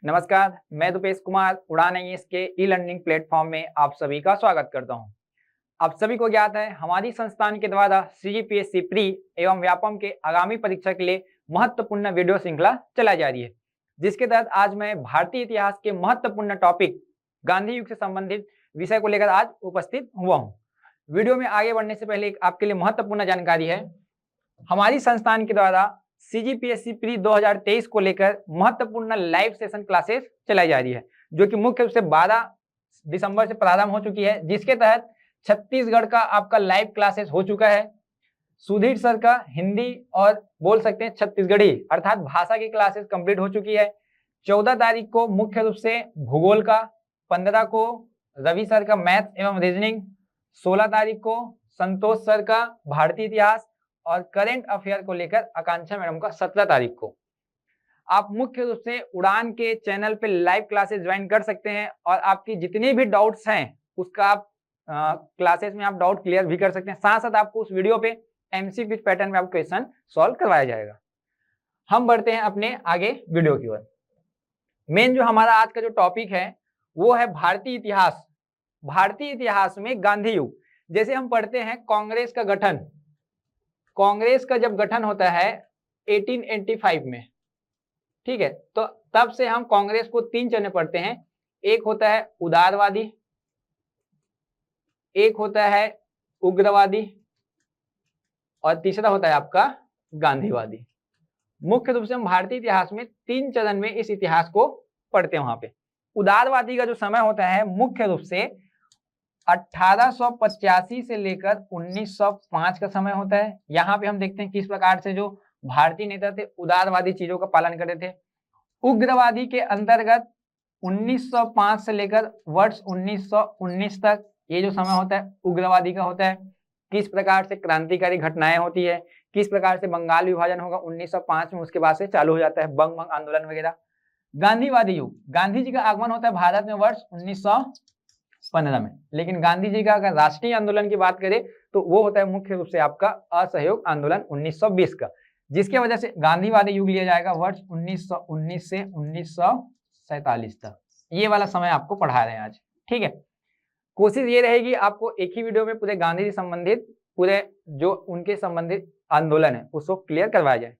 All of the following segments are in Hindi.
नमस्कार, मैं दुपेश कुमार उड़ान आईएएस के ई लर्निंग प्लेटफॉर्म में आप सभी का स्वागत करता हूं। आप सभी को ज्ञात है हमारी संस्थान के द्वारा सीजीपीएससी प्री एवं व्यापम के आगामी परीक्षा के लिए महत्वपूर्ण वीडियो श्रृंखला चलाई जा रही है, जिसके तहत आज मैं भारतीय इतिहास के महत्वपूर्ण टॉपिक गांधी युग से संबंधित विषय को लेकर आज उपस्थित हुआ हूँ। वीडियो में आगे बढ़ने से पहले एक आपके लिए महत्वपूर्ण जानकारी है। हमारी संस्थान के द्वारा सीजीपीएससी प्री 2023 को लेकर महत्वपूर्ण लाइव सेशन क्लासेस चलाई जा रही है, जो कि मुख्य रूप से 12 दिसंबर से प्रारंभ हो चुकी है, जिसके तहत छत्तीसगढ़ का आपका लाइव क्लासेस हो चुका है। सुधीर सर का हिंदी और बोल सकते हैं छत्तीसगढ़ी अर्थात भाषा की क्लासेस कंप्लीट हो चुकी है। 14 तारीख को मुख्य रूप से भूगोल का, 15 को रवि सर का मैथ एवं रीजनिंग, 16 तारीख को संतोष सर का भारतीय इतिहास और करेंट अफेयर को लेकर आकांक्षा मैडम का 17 तारीख को। आप मुख्य रूप से उड़ान के चैनल पे लाइव क्लासेस ज्वाइन कर सकते हैं और आपकी जितनी भी डाउट्स हैं उसका आप क्लासेस में आप डाउट क्लियर भी कर सकते हैं। साथ साथ आपको उस वीडियो पे एमसीक्यू पैटर्न में आपको क्वेश्चन सॉल्व करवाया जाएगा। हम बढ़ते हैं अपने आगे वीडियो की ओर। मेन जो हमारा आज का जो टॉपिक है वो है भारतीय इतिहास। भारतीय इतिहास में गांधी युग। जैसे हम पढ़ते हैं कांग्रेस का गठन, कांग्रेस का जब गठन होता है 1885 में, ठीक है, तो तब से हम कांग्रेस को 3 चरण पढ़ते हैं। एक होता है उदारवादी, एक होता है उग्रवादी और तीसरा होता है आपका गांधीवादी। मुख्य रूप से हम भारतीय इतिहास में 3 चरण में इस इतिहास को पढ़ते हैं। वहां पे उदारवादी का जो समय होता है मुख्य रूप से 1885 से लेकर 1905 का समय होता है। यहाँ पे हम देखते हैं किस प्रकार से जो भारतीय नेता थे उदारवादी चीजों का पालन करते थे। उग्रवादी के अंतर्गत 1905 से लेकर वर्ष 1919 तक ये जो समय होता है उग्रवादी का होता है। किस प्रकार से क्रांतिकारी घटनाएं होती है, किस प्रकार से बंगाल विभाजन होगा 1905 में, उसके बाद से चालू हो जाता है बंग भंग आंदोलन वगैरह। गांधीवादी युग, गांधी जी का आगमन होता है भारत में वर्ष 1915 में, लेकिन गांधी जी का अगर राष्ट्रीय आंदोलन की बात करें तो वो होता है मुख्य रूप से आपका असहयोग आंदोलन 1920 का, जिसके वजह से गांधीवादी युग लिया जाएगा वर्ष 1919 से 1947 तक। ये वाला समय आपको पढ़ा रहे हैं आज, ठीक है। कोशिश ये रहेगी आपको एक ही वीडियो में पूरे गांधी जी संबंधित पूरे जो उनके संबंधित आंदोलन है उसको क्लियर करवाया जाए।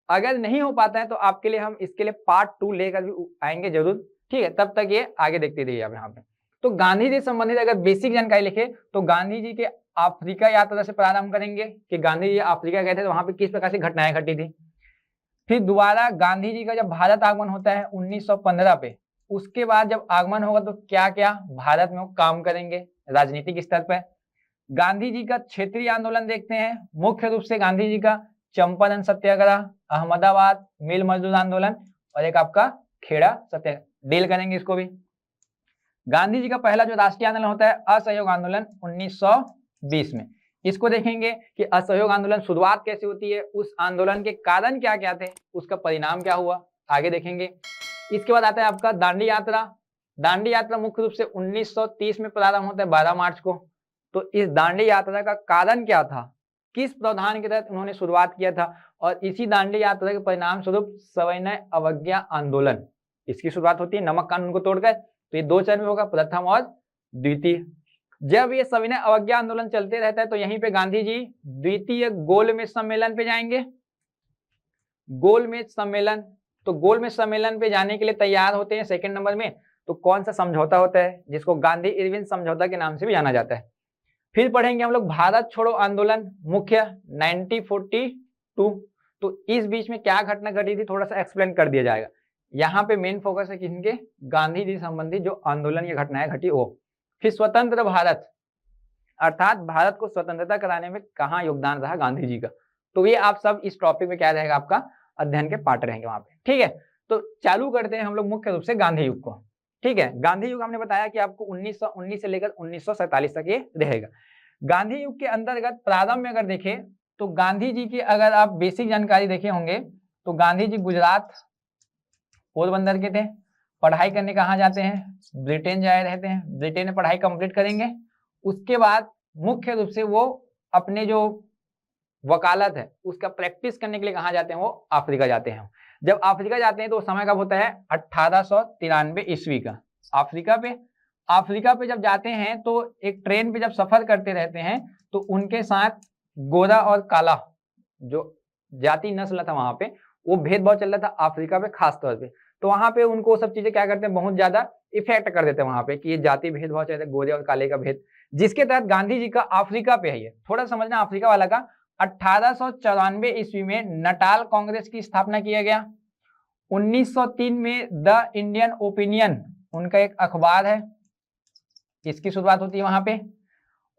अगर नहीं हो पाता है तो आपके लिए हम इसके लिए पार्ट 2 लेकर भी आएंगे जरूर, ठीक है। तब तक ये आगे देखते रहिए आप यहाँ पे। तो गांधी जी संबंधित अगर बेसिक जानकारी लिखे तो गांधी जी के अफ्रीका यात्रा से प्रारंभ करेंगे कि गांधी जी अफ्रीका गए थे तो वहां पे किस प्रकार से घटनाएं घटी थी। फिर दोबारा गांधी जी का जब भारत आगमन होता है 1915 पे, उसके बाद जब आगमन होगा तो क्या क्या भारत में वो काम करेंगे राजनीतिक स्तर पर। गांधी जी का क्षेत्रीय आंदोलन देखते हैं, मुख्य रूप से गांधी जी का चंपारण सत्याग्रह, अहमदाबाद मिल मजदूर आंदोलन और एक आपका खेड़ा सत्याग्रह डील करेंगे इसको भी। गांधी जी का पहला जो राष्ट्रीय आंदोलन होता है असहयोग आंदोलन 1920 में, इसको देखेंगे कि असहयोग आंदोलन शुरुआत कैसे होती है, उस आंदोलन के कारण क्या क्या थे, उसका परिणाम क्या हुआ, आगे देखेंगे। इसके बाद आता है आपका दांडी यात्रा। दांडी यात्रा मुख्य रूप से 1930 में प्रारंभ होता है 12 मार्च को। तो इस दांडी यात्रा का कारण क्या था, किस प्रावधान के तहत उन्होंने शुरुआत किया था, और इसी दांडी यात्रा के परिणाम स्वरूप सविनय अवज्ञा आंदोलन, इसकी शुरुआत होती है नमक कानून को तोड़कर। तो ये 2 चरण में होगा, प्रथम और द्वितीय। जब ये सविनय अवज्ञा आंदोलन चलते रहता है तो यहीं पे गांधी जी द्वितीय गोलमेज सम्मेलन पे जाएंगे। गोलमेज सम्मेलन, तो गोलमेज सम्मेलन पे जाने के लिए तैयार होते हैं। सेकंड नंबर में तो कौन सा समझौता होता है जिसको गांधी इरविन समझौता के नाम से भी जाना जाता है। फिर पढ़ेंगे हम लोग भारत छोड़ो आंदोलन मुख्य 1942। तो इस बीच में क्या घटना घटी थी थोड़ा सा एक्सप्लेन कर दिया जाएगा। यहाँ पे मेन फोकस है किनके, गांधी जी संबंधित जो आंदोलन या घटनाएं घटी वो। फिर स्वतंत्र भारत अर्थात भारत को स्वतंत्रता कराने में कहाँ योगदान रहा गांधी जी का, तो ये आप सब इस टॉपिक में क्या रहेगा आपका अध्ययन के पार्ट रहेंगे वहां पे, ठीक है। तो चालू करते हैं हम लोग मुख्य रूप से गांधी युग को, ठीक है। गांधी युग हमने बताया कि आपको 1919 से लेकर 1947 तक ये रहेगा। गांधी युग के अंतर्गत प्रारंभ में अगर देखें तो गांधी जी की अगर आप बेसिक जानकारी देखे होंगे तो गांधी जी गुजरात पोरबंदर के थे। पढ़ाई करने कहाँ जाते हैं, ब्रिटेन जाए रहते हैं, ब्रिटेन में पढ़ाई कंप्लीट करेंगे। उसके बाद मुख्य रूप से वो अपने जो वकालत है उसका प्रैक्टिस करने के लिए कहाँ जाते हैं, वो अफ्रीका जाते हैं। जब अफ्रीका जाते हैं तो समय कब होता है 1893 ईस्वी का। अफ्रीका पे जब जाते हैं तो एक ट्रेन पे जब सफर करते रहते हैं तो उनके साथ गोरा और काला जो जाति नस्ल था वहां पे, वो भेदभाव चल रहा था अफ्रीका पे खास तौर पे। तो वहां पे उनको सब चीजें क्या करते हैं, बहुत ज्यादा इफेक्ट कर देते हैं वहां पे कि ये जाति भेदभाव चल रहा है, गोरे और काले का भेद, जिसके तहत गांधी जी का अफ्रीका पे है, ये थोड़ा समझना अफ्रीका वाला का, 1894 ईस्वी में नटाल कांग्रेस की स्थापना किया गया। 1903 में द इंडियन ओपिनियन उनका एक अखबार है, इसकी शुरुआत होती है वहां पे।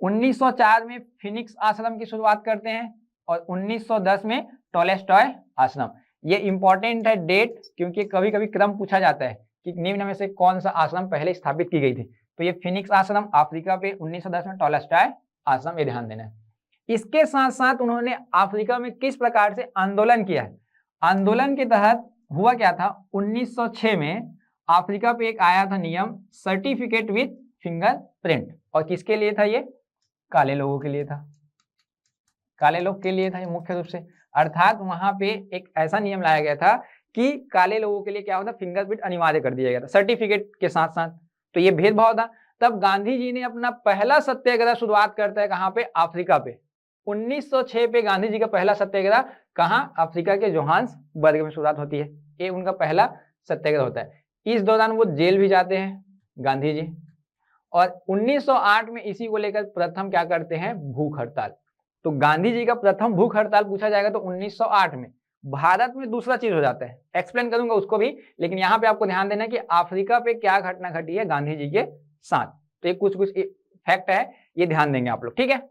1904 में फिनिक्स आश्रम की शुरुआत करते हैं और 1910 में टॉलस्टॉय आश्रम। ये इंपॉर्टेंट है डेट, क्योंकि कभी कभी क्रम पूछा जाता है कि निम्न में से कौन सा आश्रम पहले स्थापित की गई थी। तो ये फिनिक्स आश्रम अफ्रीका पे 1910 में, टॉलस्टॉय आश्रम, ये ध्यान देना है। इसके साथ साथ उन्होंने अफ्रीका में किस प्रकार से आंदोलन किया है, आंदोलन के तहत हुआ क्या था, 1906 में अफ्रीका पे एक आया था नियम, सर्टिफिकेट विथ फिंगरप्रिंट, और किसके लिए था ये, काले लोगों के लिए था, काले लोग के लिए था ये मुख्य रूप से। अर्थात वहां पे एक ऐसा नियम लाया गया था कि काले लोगों के लिए क्या होता, फिंगरप्रिंट अनिवार्य कर दिया गया था सर्टिफिकेट के साथ साथ। तो ये भेदभाव था। तब गांधी जी ने अपना पहला सत्याग्रह शुरुआत करता है कहां पे, अफ्रीका पे। 1906 पे गांधी जी का पहला सत्याग्रह कहां, अफ्रीका के जोहान्सबर्ग में शुरुआत होती है। ये उनका पहला सत्याग्रह होता है। इस दौरान वो जेल भी जाते हैं गांधी जी, और 1908 में इसी को लेकर प्रथम क्या करते हैं, भूख हड़ताल। तो गांधी जी का प्रथम भूख हड़ताल पूछा जाएगा तो 1908 में। भारत में दूसरा चीज हो जाता है, एक्सप्लेन करूंगा उसको भी, लेकिन यहाँ पे आपको ध्यान देना कि अफ्रीका पे क्या घटना घटी है गांधी जी के साथ। तो ये कुछ फैक्ट है, ये ध्यान देंगे आप लोग, ठीक है।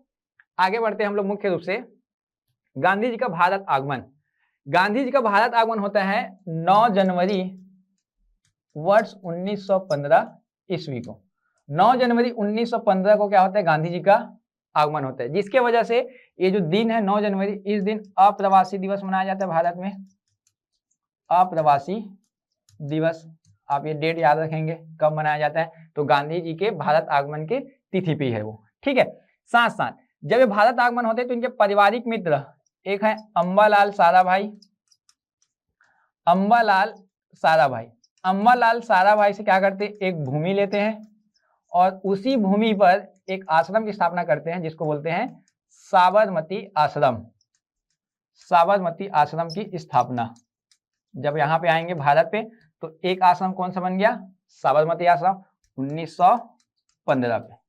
आगे बढ़ते हैं हम लोग। मुख्य रूप से गांधी जी का भारत आगमन, गांधी जी का भारत आगमन होता है 9 जनवरी वर्ष 1915 ईस्वी को। 9 जनवरी 1915 को क्या होता है, गांधी जी का आगमन होता है, जिसके वजह से ये जो दिन है 9 जनवरी, इस दिन अप्रवासी दिवस मनाया जाता है भारत में। अप्रवासी दिवस, आप ये डेट याद रखेंगे कब मनाया जाता है, तो गांधी जी के भारत आगमन के तिथि पे है वो, ठीक है। साथ साथ जब ये भारत आगमन होते हैं तो इनके पारिवारिक मित्र एक है अंबालाल साराभाई। अंबालाल साराभाई, अंबालाल साराभाई से क्या करते हैं, एक भूमि लेते हैं और उसी भूमि पर एक आश्रम की स्थापना करते हैं जिसको बोलते हैं साबरमती आश्रम। साबरमती आश्रम की स्थापना जब यहाँ पे आएंगे भारत पे तो एक आश्रम कौन सा बन गया, साबरमती आश्रम, 1915 पे।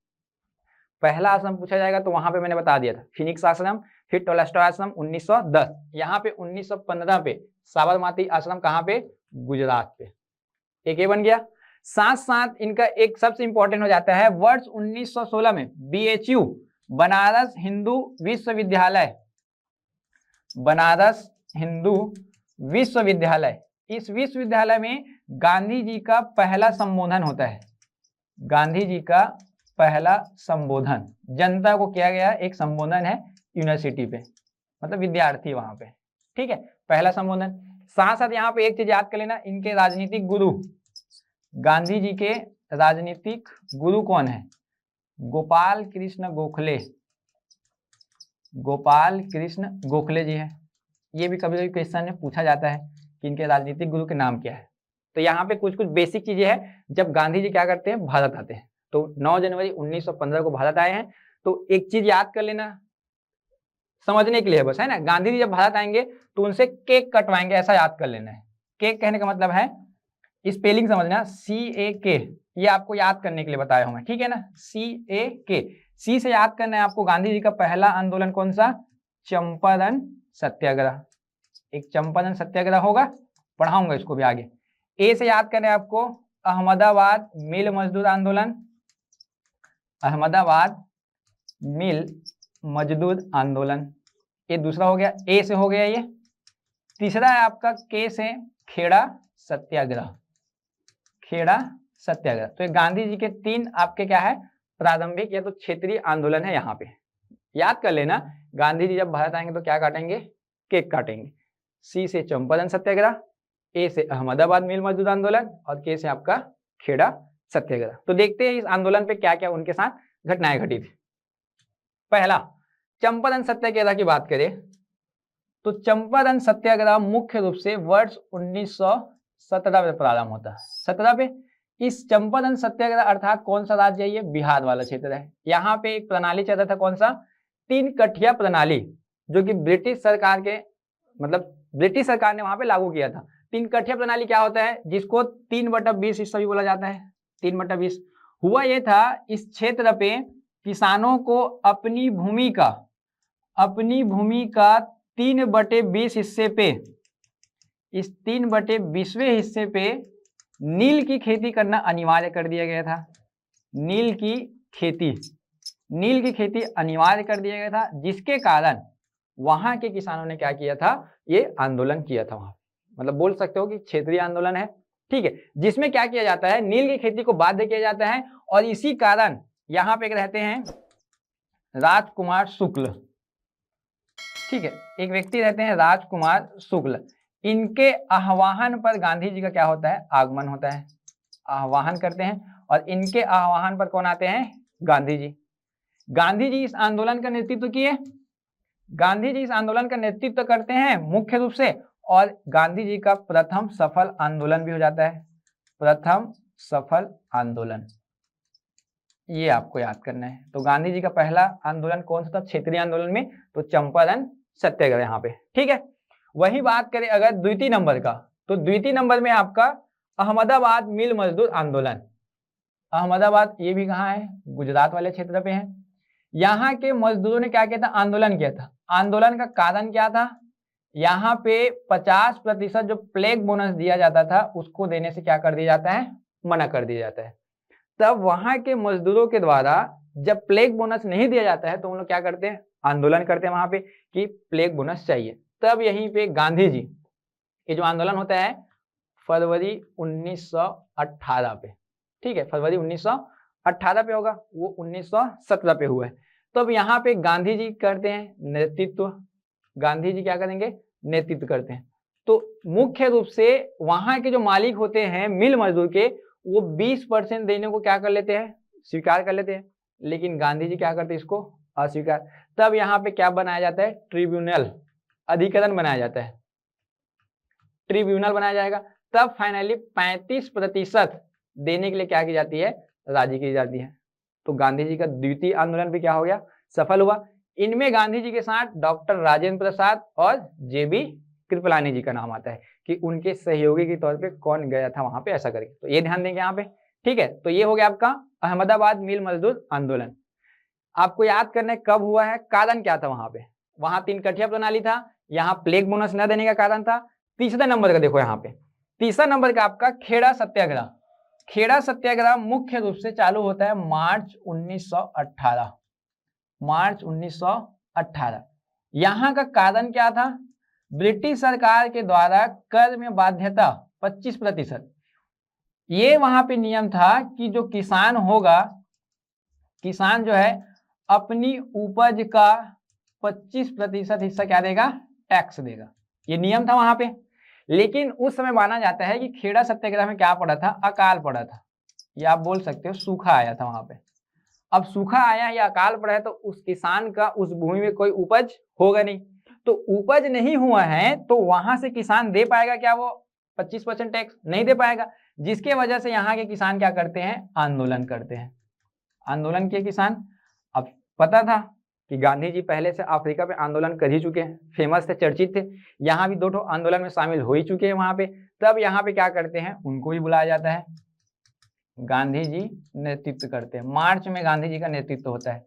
पहला आश्रम पूछा जाएगा तो वहां पे मैंने बता दिया था फिनिक्स आश्रम, फिर टॉलस्टॉय आश्रम 1910, यहाँ पे 1915 पे साबरमती आश्रम कहाँ पे, गुजरात पे। एक ये बन गया। साथ साथ इनका एक सबसे इंपॉर्टेंट हो जाता है वर्ष 1916 में BHU, बनारस हिंदू विश्वविद्यालय, बनारस हिंदू विश्वविद्यालय, इस विश्वविद्यालय में गांधी जी का पहला संबोधन होता है। गांधी जी का पहला संबोधन जनता को किया गया एक संबोधन है यूनिवर्सिटी पे, मतलब विद्यार्थी वहां पे, ठीक है, पहला संबोधन। साथ साथ यहाँ पे एक चीज याद कर लेना, इनके राजनीतिक गुरु, गांधी जी के राजनीतिक गुरु कौन है, गोपाल कृष्ण गोखले, गोपाल कृष्ण गोखले जी हैं। ये भी कभी कभी क्वेश्चन में पूछा जाता है कि इनके राजनीतिक गुरु के नाम क्या है। तो यहाँ पे कुछ कुछ बेसिक चीजें हैं, जब गांधी जी क्या करते हैं, भारत आते हैं। तो 9 जनवरी 1915 को भारत आए हैं। तो एक चीज याद कर लेना, समझने के लिए बस, है ना, गांधी जी जब भारत आएंगे तो उनसे केक कटवाएंगे, ऐसा याद कर लेना है। केक कहने का मतलब है, स्पेलिंग समझना, CAK, ये आपको याद करने के लिए बताया हूं मैं, ठीक है ना, CAK। सी से याद करना है आपको, गांधी जी का पहला आंदोलन कौन सा, चंपारण सत्याग्रह। एक चंपारण सत्याग्रह होगा, पढ़ाऊंगा इसको भी आगे। ए से याद करना है आपको, अहमदाबाद मिल मजदूर आंदोलन, अहमदाबाद मिल मजदूर आंदोलन, ये दूसरा हो गया। ए से हो गया ये। तीसरा है आपका के से, खेड़ा सत्याग्रह, खेड़ा सत्याग्रह। तो ये गांधी जी के 3 आपके क्या है, प्रारंभिक या तो क्षेत्रीय आंदोलन है। यहाँ पे याद कर लेना, गांधी जी जब भारत आएंगे तो क्या काटेंगे, केक काटेंगे। सी से चंपारण सत्याग्रह, ए से अहमदाबाद मिल मजदूर आंदोलन, और के से आपका खेड़ा सत्याग्रह। तो देखते हैं इस आंदोलन पे क्या क्या उनके साथ घटनाएं घटी थी। पहला, चंपारण सत्याग्रह की बात करें तो चंपारण सत्याग्रह मुख्य रूप से वर्ष 1917 में प्रारंभ होता है। 17 पे इस चंपारण सत्याग्रह अर्थात कौन सा राज्य है, ये बिहार वाला क्षेत्र है। यहाँ पे एक प्रणाली चल रहा था, कौन सा, 3 कठिया प्रणाली, जो कि ब्रिटिश सरकार के मतलब ब्रिटिश सरकार ने वहां पे लागू किया था। 3 कठिया प्रणाली क्या होता है, जिसको 3/20 हिस्सा भी बोला जाता है। 3/20 हुआ ये था, इस क्षेत्र पे किसानों को अपनी भूमि का 3/20 हिस्से पे, इस 3/20वें हिस्से पे नील की खेती करना अनिवार्य कर दिया गया था। नील की खेती अनिवार्य कर दिया गया था, जिसके कारण वहां के किसानों ने क्या किया था, ये आंदोलन किया था वहां। मतलब बोल सकते हो कि क्षेत्रीय आंदोलन है, ठीक है, जिसमें क्या किया जाता है, नील की खेती को बाध्य किया जाता है। और इसी कारण यहाँ पे रहते हैं राजकुमार शुक्ल, ठीक है, एक व्यक्ति रहते हैं राजकुमार शुक्ल। इनके आह्वान पर गांधी जी का क्या होता है, आगमन होता है, आह्वान करते हैं। और इनके आह्वान पर कौन आते हैं, गांधी जी। गांधी जी इस आंदोलन का नेतृत्व किए, गांधी जी इस आंदोलन का नेतृत्व करते हैं मुख्य रूप से। और गांधी जी का प्रथम सफल आंदोलन भी हो जाता है, प्रथम सफल आंदोलन, ये आपको याद करना है। तो गांधी जी का पहला आंदोलन कौन सा था क्षेत्रीय आंदोलन में, तो चंपारण सत्याग्रह यहाँ पे, ठीक है। वही बात करें अगर द्वितीय नंबर का, तो द्वितीय नंबर में आपका अहमदाबाद मिल मजदूर आंदोलन। अहमदाबाद ये भी कहाँ है, गुजरात वाले क्षेत्र पे है। यहाँ के मजदूरों ने क्या किया था, आंदोलन किया था। आंदोलन का कारण क्या था, यहाँ पे 50% जो प्लेग बोनस दिया जाता था उसको देने से क्या कर दिया जाता है, मना कर दिया जाता है। तब वहां के मजदूरों के द्वारा जब प्लेग बोनस नहीं दिया जाता है तो उन लोग क्या करते हैं, आंदोलन करते हैं वहां पे कि प्लेग बोनस चाहिए। तब यहीं पे गांधी जी, ये जो आंदोलन होता है फरवरी 1918 पे, ठीक है, फरवरी 1918 पे होगा, वो 1917 पे हुआ है। तो अब यहाँ पे गांधी जी करते हैं नेतृत्व, गांधी जी क्या करेंगे, नेतृत्व करते हैं। तो मुख्य रूप से वहां के जो मालिक होते हैं मिल मजदूर के, वो 20% देने को क्या कर लेते हैं, स्वीकार कर लेते हैं। लेकिन गांधी जी क्या करते हैं, इसको अस्वीकार। तब यहाँ पे क्या बनाया जाता है, ट्रिब्यूनल, अधिकरण बनाया जाता है, ट्रिब्यूनल बनाया जाएगा। तब फाइनली 35% देने के लिए क्या की जाती है, राजी की जाती है। तो गांधी जी का द्वितीय आंदोलन भी क्या हो गया, सफल हुआ। इनमें गांधी जी के साथ डॉक्टर राजेंद्र प्रसाद और जेबी कृपलानी जी का नाम आता है कि उनके सहयोगी के तौर पे कौन गया था वहां पे, ऐसा करके। तो ये ध्यान देंगे यहाँ पे, ठीक है। तो ये हो गया आपका अहमदाबाद मिल मजदूर आंदोलन। आपको याद करना है कब हुआ है, कारण क्या था वहां पे, वहां 3 कठिया प्रणाली था, यहाँ प्लेग बोनस न देने का कारण था। तीसरा नंबर का देखो यहाँ पे, तीसरा नंबर का आपका खेड़ा सत्याग्रह। खेड़ा सत्याग्रह मुख्य रूप से चालू होता है मार्च 1918, मार्च 1918। यहाँ का कारण क्या था, ब्रिटिश सरकार के द्वारा कर में बाध्यता 25%। ये वहां पे नियम था कि जो किसान होगा, किसान जो है अपनी उपज का 25% हिस्सा क्या देगा, टैक्स देगा। ये नियम था वहां पे। लेकिन उस समय माना जाता है कि खेड़ा सत्याग्रह में क्या पड़ा था, अकाल पड़ा था, या आप बोल सकते हो सूखा आया था वहां पे। अब सूखा आया या अकाल पड़ा है तो उस किसान का उस भूमि में कोई उपज होगा नहीं। तो उपज नहीं हुआ है तो वहां से किसान दे पाएगा क्या, वो 25% टैक्स नहीं दे पाएगा। जिसके वजह से यहाँ के किसान क्या करते हैं, आंदोलन करते हैं। आंदोलन किए किसान। अब पता था कि गांधी जी पहले से अफ्रीका पे आंदोलन कर ही चुके हैं, फेमस थे, चर्चित थे। यहाँ भी 2 आंदोलन में शामिल हो ही चुके हैं वहां पे। तब यहाँ पे क्या करते हैं, उनको भी बुलाया जाता है, गांधी जी नेतृत्व करते हैं। मार्च में गांधी जी का नेतृत्व होता है,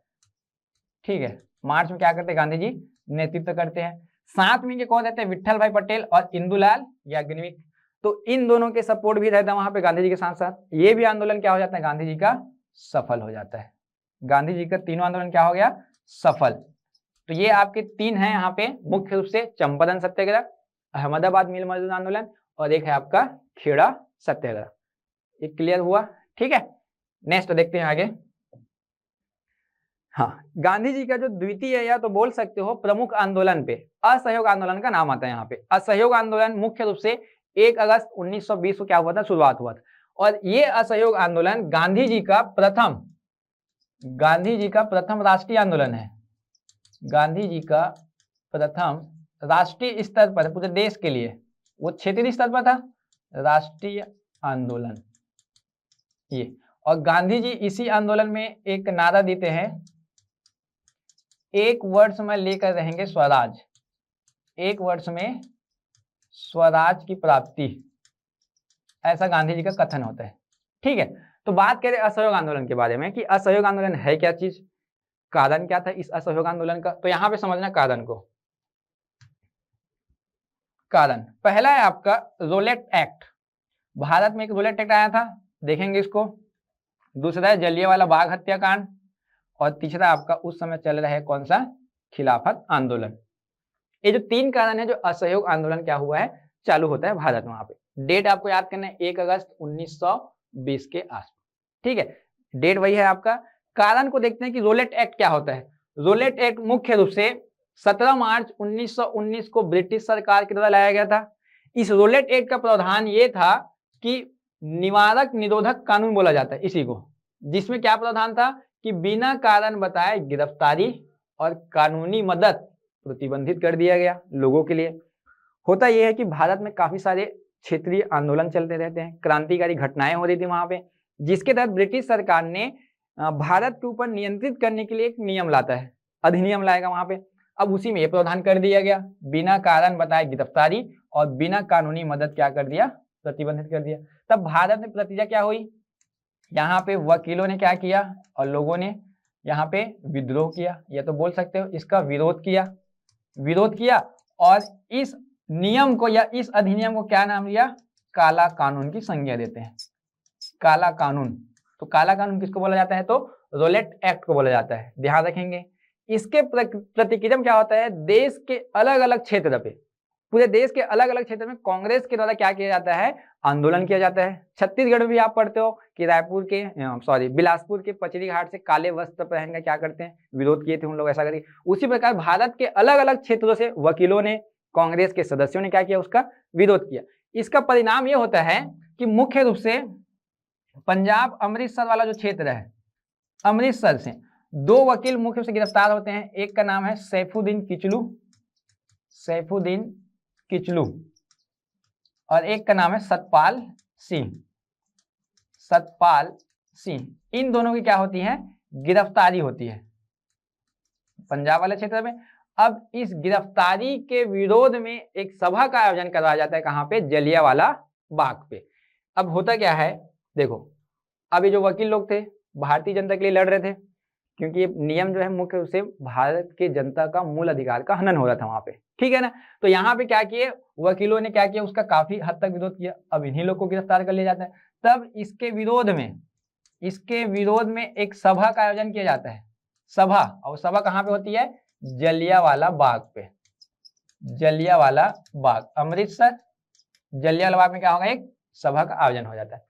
ठीक है, मार्च में क्या करते हैं, गांधी जी नेतृत्व करते हैं। साथ में कौन रहते हैं, विट्ठल भाई पटेल और इंदुलाल याग्निक। तो इन दोनों के सपोर्ट भी रहता है वहां पे गांधी जी के साथ साथ। ये भी आंदोलन क्या हो जाता है, गांधी जी का सफल हो जाता है। गांधी जी का तीनों आंदोलन क्या हो गया, सफल। तो ये आपके 3 हैं यहाँ पे मुख्य रूप से, चंपारण सत्याग्रह, अहमदाबाद मिल मजदूर आंदोलन, और एक है आपका खेड़ा सत्याग्रह। ये क्लियर हुआ, ठीक है। नेक्स्ट देखते हैं आगे। हाँ, गांधी जी का जो द्वितीय या तो बोल सकते हो प्रमुख आंदोलन पे असहयोग आंदोलन का नाम आता है यहाँ पे। असहयोग आंदोलन मुख्य रूप से 1 अगस्त 1920 को क्या हुआ था, शुरुआत हुआ था। और ये असहयोग आंदोलन गांधी जी का प्रथम राष्ट्रीय आंदोलन है। गांधी जी का प्रथम राष्ट्रीय स्तर पर पूरे देश के लिए, वो क्षेत्रीय स्तर पर था राष्ट्रीय आंदोलन ये। और गांधी जी इसी आंदोलन में एक नारा देते हैं, एक वर्ष में लेकर रहेंगे स्वराज, एक वर्ष में स्वराज की प्राप्ति, ऐसा गांधी जी का कथन होता है। ठीक है, तो बात करें असहयोग आंदोलन के बारे में कि असहयोग आंदोलन है क्या चीज, कारण क्या था इस असहयोग आंदोलन का। तो यहां पे समझना कारण को। कारण पहला है आपका रोलेट एक्ट, भारत में एक रोलेट एक्ट आया था, देखेंगे इसको। दूसरा है जलियांवाला बाग हत्याकांड, और तीसरा आपका उस समय चल रहा है कौन सा, खिलाफत आंदोलन। ये जो तीन कारण है जो असहयोग आंदोलन क्या हुआ है चालू होता है भारत में। वहां पे डेट आपको याद करना है 1 अगस्त 1920 के आसपास। ठीक है, डेट वही है आपका। कारण को देखते हैं कि रोलेट एक्ट क्या होता है। रोलेट एक्ट मुख्य रूप से 17 मार्च 1919 को ब्रिटिश सरकार के द्वारा लाया गया था। इस रोलेट एक्ट का प्रावधान ये था कि निवारक निरोधक कानून बोला जाता है इसी को, जिसमें क्या प्रावधान था कि बिना कारण बताए गिरफ्तारी और कानूनी मदद प्रतिबंधित कर दिया गया लोगों के लिए। होता यह है कि भारत में काफी सारे क्षेत्रीय आंदोलन चलते रहते हैं, क्रांतिकारी घटनाएं हो रही थी वहां पे, जिसके तहत ब्रिटिश सरकार ने भारत के ऊपर नियंत्रित करने के लिए एक नियम लाता है, अधिनियम लाएगा वहां पे। अब उसी में यह प्रावधान कर दिया गया, बिना कारण बताए गिरफ्तारी और बिना कानूनी मदद क्या कर दिया, प्रतिबंधित कर दिया। तब भारत में प्रतिक्रिया क्या हुई, यहाँ पे वकीलों ने क्या किया और लोगों ने यहाँ पे विद्रोह किया, या तो बोल सकते हो इसका विरोध किया और इस नियम को या इस अधिनियम को क्या नाम दिया, काला कानून की संज्ञा देते हैं, काला कानून। तो काला कानून किसको बोला जाता है, तो रोलेट एक्ट को बोला जाता है, ध्यान रखेंगे। इसके प्रतिक्रिया क्या होता है, देश के अलग अलग क्षेत्र पे, पूरे देश के अलग अलग क्षेत्र में कांग्रेस के द्वारा क्या किया जाता है, आंदोलन किया जाता है। छत्तीसगढ़ में भी आप पढ़ते हो कि बिलासपुर के पचरी घाट से काले वस्त्र पहनकर क्या करते हैं, विरोध किए थे उन लोग, ऐसा करके। उसी प्रकार भारत के अलग अलग क्षेत्रों से वकीलों ने, कांग्रेस के सदस्यों ने क्या किया, उसका विरोध किया। इसका परिणाम यह होता है कि मुख्य रूप से पंजाब अमृतसर वाला जो क्षेत्र है, अमृतसर से 2 वकील मुख्य रूप से गिरफ्तार होते हैं। एक का नाम है सैफुद्दीन किचलू और एक का नाम है सतपाल सिंह। इन दोनों की क्या होती है, गिरफ्तारी होती है पंजाब वाले क्षेत्र में। अब इस गिरफ्तारी के विरोध में एक सभा का आयोजन करवाया जाता है, कहां पे, जलियांवाला बाग पे। अब होता क्या है, देखो, अब ये जो वकील लोग थे भारतीय जनता के लिए लड़ रहे थे, क्योंकि ये नियम जो है मुख्य रूप से भारत के जनता का मूल अधिकार का हनन हो रहा था वहां पे, ठीक है ना। तो यहाँ पे क्या किए वकीलों ने, क्या किया, उसका काफी हद तक विरोध किया। अब इन्हीं लोग को गिरफ्तार कर लिया जाता है। तब इसके विरोध में एक सभा का आयोजन किया जाता है, सभा। और सभा कहाँ पे होती है, जलियांवाला बाग पे, जलियांवाला बाग, अमृतसर। जलियांवाला बाग में क्या होगा, एक सभा का आयोजन हो जाता है।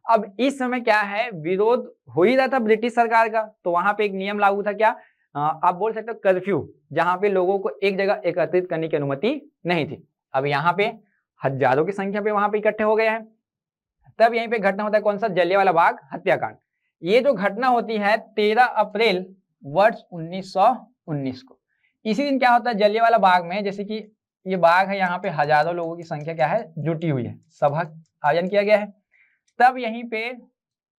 अब इस समय क्या है, विरोध हो ही रहा था ब्रिटिश सरकार का, तो वहां पे एक नियम लागू था, क्या आप बोल सकते हो, कर्फ्यू, जहां पे लोगों को एक जगह एकत्रित करने की अनुमति नहीं थी। अब यहाँ पे हजारों की संख्या पे वहां पे इकट्ठे हो गए हैं। तब यहीं पे घटना होता है कौन सा, जलियांवाला बाग हत्याकांड। ये जो घटना होती है 13 अप्रैल वर्ष 1919 को। इसी दिन क्या होता है जलियांवाला बाग में, जैसे कि ये बाग है, यहाँ पे हजारों लोगों की संख्या क्या है, जुटी हुई है, सभा आयोजन किया गया है। तब यहीं पे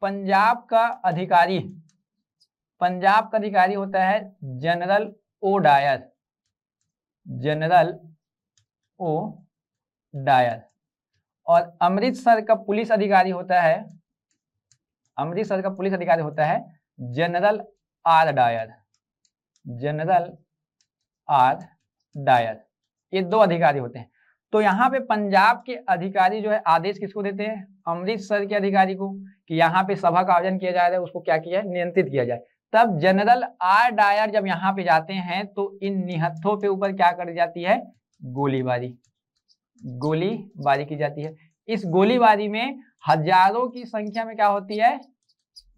पंजाब का अधिकारी होता है जनरल ओ डायर, और अमृतसर का पुलिस अधिकारी होता है, जनरल आर डायर। ये 2 अधिकारी होते हैं। तो यहाँ पे पंजाब के अधिकारी जो है आदेश किसको देते हैं, अमृतसर के अधिकारी को, कि यहाँ पे सभा का आयोजन किया जा रहा है, उसको क्या किया है, नियंत्रित किया जाए। तब जनरल आर डायर जब यहाँ पे जाते हैं तो इन निहत्थों पे ऊपर क्या कर जाती है, गोलीबारी की जाती है। इस गोलीबारी में हजारों की संख्या में क्या होती है,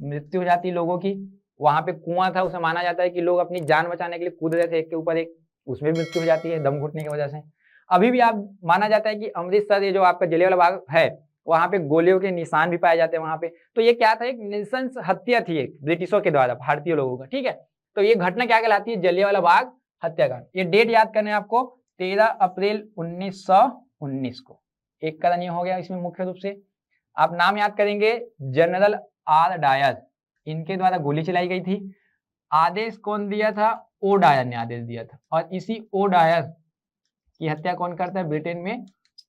मृत्यु हो जाती है लोगों की। वहां पे कुआं था, उसे माना जाता है कि लोग अपनी जान बचाने के लिए कूद रहे थे एक के ऊपर एक, उसमें मृत्यु हो जाती है दम घुटने की वजह से। अभी भी आप माना जाता है कि अमृतसर, ये जो आपका जलियांवाला बाग है, वहां पे गोलियों के निशान भी पाए जाते हैं वहां पे। तो ये क्या था, एक नृशंस हत्या थी एक ब्रिटिशों के द्वारा भारतीय लोगों का, ठीक है। तो ये घटना क्या कहलाती है, जलियांवाला बाग हत्याकांड। ये डेट याद करना है आपको, 13 अप्रैल 1919 को। एक कारण ये हो गया इसमें मुख्य रूप से। आप नाम याद करेंगे, जनरल आर डायर, इनके द्वारा गोली चलाई गई थी। आदेश कौन दिया था? ओ डायर ने आदेश दिया था। और इसी ओ डायर की हत्या कौन करता है ब्रिटेन में?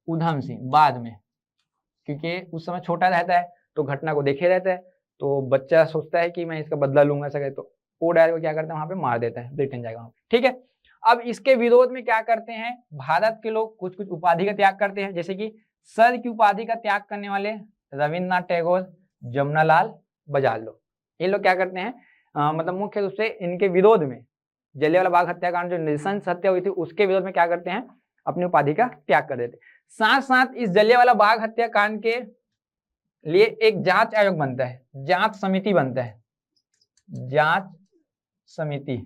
उधम सिंह, बाद में, क्योंकि उस समय छोटा रहता है तो घटना को देखे रहता है, तो बच्चा सोचता है कि मैं इसका बदला लूंगा ऐसा करे, तो ओ डायर को क्या करता है वहां पे मार देता है, ब्रिटेन जाएगा वहां पे। ठीक है, अब इसके विरोध में क्या करते हैं भारत के लोग? कुछ कुछ उपाधि का त्याग करते हैं, जैसे कि सर की उपाधि का त्याग करने वाले रविन्द्रनाथ टैगोर, जमुनालाल बजाज लोग, ये लोग क्या करते हैं मतलब मुख्य रूप से इनके विरोध में, जलियांवाला बाग हत्याकांड जो नृशंस हत्या हुई थी उसके विरोध में क्या करते हैं? अपनी उपाधि का त्याग कर देते। साथ साथ इस जलियांवाला बाग हत्याकांड के लिए एक जांच आयोग बनता है, जांच समिति बनता है, जांच समिति।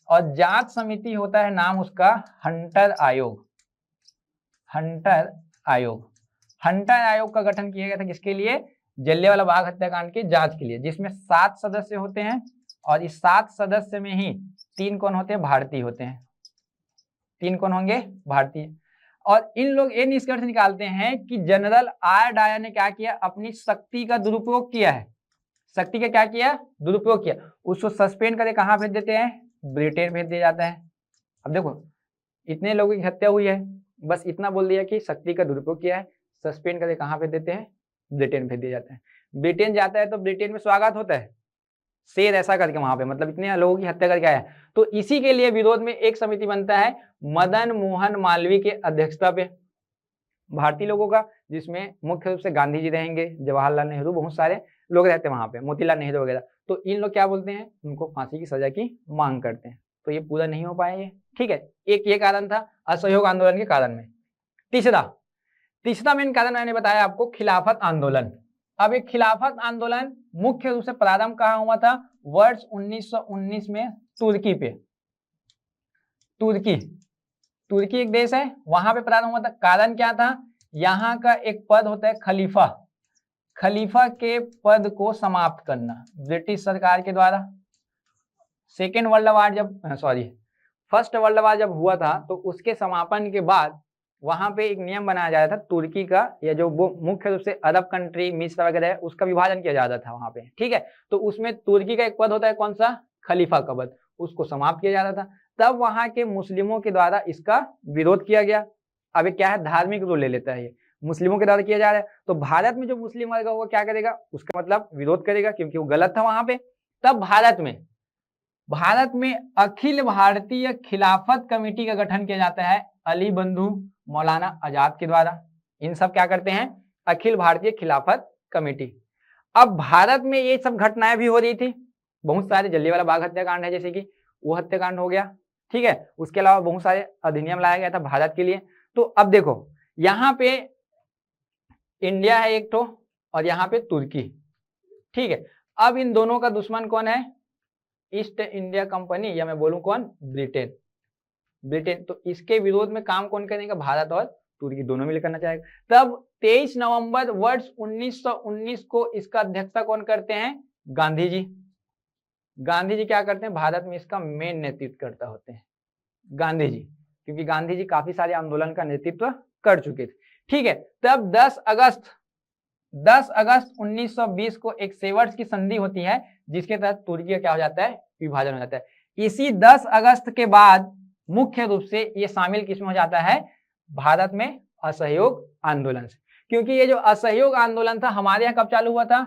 और जांच समिति होता है नाम उसका हंटर आयोग। हंटर आयोग, हंटर आयोग का गठन किया गया था किसके लिए? जलियांवाला बाग हत्याकांड की जांच के लिए, जिसमें 7 सदस्य होते हैं और इस 7 सदस्य में ही 3 कौन होते हैं? भारतीय होते हैं। 3 कौन होंगे? भारतीय। और इन लोग ये निष्कर्ष निकालते हैं कि जनरल आर डायर ने क्या किया? अपनी शक्ति का दुरुपयोग किया है। शक्ति का क्या किया? दुरुपयोग किया। उसको सस्पेंड करके कहां भेज देते हैं? ब्रिटेन भेज दिया जाता है। अब देखो इतने लोगों की हत्या हुई है, बस इतना बोल दिया कि शक्ति का दुरुपयोग किया है, सस्पेंड करके कहां भेज देते हैं? ब्रिटेन भेज दिया जाता है। ब्रिटेन जाता है तो ब्रिटेन में स्वागत होता है, शेर ऐसा करके वहां पे, मतलब इतने लोगों की हत्या करके आया। तो इसी के लिए विरोध में एक समिति बनता है मदन मोहन मालवीय के अध्यक्षता पे, भारतीय लोगों का, जिसमें मुख्य रूप से गांधी जी रहेंगे, जवाहरलाल नेहरू, बहुत सारे लोग रहते हैं वहां पे, मोतीलाल नेहरू वगैरह। तो इन लोग क्या बोलते हैं? उनको फांसी की सजा की मांग करते हैं। तो ये पूरा नहीं हो पाया ये। ठीक है, एक ये कारण था असहयोग आंदोलन के कारण में। तीसरा मेन कारण मैंने बताया आपको, खिलाफत आंदोलन। अब एक खिलाफत आंदोलन मुख्य रूप से प्रारंभ कहाँ हुआ था? वर्ष 1919 में तुर्की पे। तुर्की एक देश है, वहां पे प्रारंभ हुआ था। कारण क्या था? यहाँ का एक पद होता है खलीफा, खलीफा के पद को समाप्त करना ब्रिटिश सरकार के द्वारा। फर्स्ट वर्ल्ड वार जब हुआ था तो उसके समापन के बाद वहां पे एक नियम बनाया जाता था, तुर्की का, या जो वो मुख्य रूप से अरब कंट्री मिस्र वगैरह है उसका विभाजन किया जाता था वहां पे। ठीक है, तो उसमें तुर्की का एक पद होता है, कौन सा? खलीफा का पद, उसको समाप्त किया जाता था। तब वहां के मुस्लिमों के द्वारा इसका विरोध किया गया। अब क्या है, धार्मिक रूप ले लेता है, ये मुस्लिमों के द्वारा किया जा रहा है। तो भारत में जो मुस्लिम वर्ग होगा क्या करेगा? उसका मतलब विरोध करेगा, क्योंकि वो गलत था वहां पे। तब भारत में अखिल भारतीय खिलाफत कमेटी का गठन किया जाता है अली बंधु मौलाना आजाद के द्वारा। इन सब क्या करते हैं? अखिल भारतीय खिलाफत कमेटी। अब भारत में ये सब घटनाएं भी हो रही थी, बहुत सारे, जलियांवाला बाग हत्याकांड है जैसे कि वो हत्याकांड हो गया। ठीक है, उसके अलावा बहुत सारे अधिनियम लाया गया था भारत के लिए। तो अब देखो यहाँ पे इंडिया है एक तो, और यहाँ पे तुर्की। ठीक है, अब इन दोनों का दुश्मन कौन है? ईस्ट इंडिया कंपनी, या मैं बोलूं कौन? ब्रिटेन। तो इसके विरोध में काम कौन करेगा? भारत और तुर्की दोनों मिलकर करना चाहेगा। तब 23 नवंबर वर्ष 1919 को इसका अध्यक्षता कौन करते हैं? गांधी जी। गांधी जी क्या करते हैं? भारत में इसका मेन नेतृत्व करता होते हैं गांधी जी, क्योंकि गांधी जी काफी सारे आंदोलन का नेतृत्व कर चुके थे। ठीक है, तब 10 अगस्त 1920 को एक सेवर्स की संधि होती है, जिसके तहत तुर्की का क्या हो जाता है? विभाजन हो जाता है। इसी 10 अगस्त के बाद मुख्य रूप से ये शामिल किसमें हो जाता है? भारत में असहयोग आंदोलन से। क्योंकि ये जो असहयोग आंदोलन था हमारे यहाँ कब चालू हुआ था?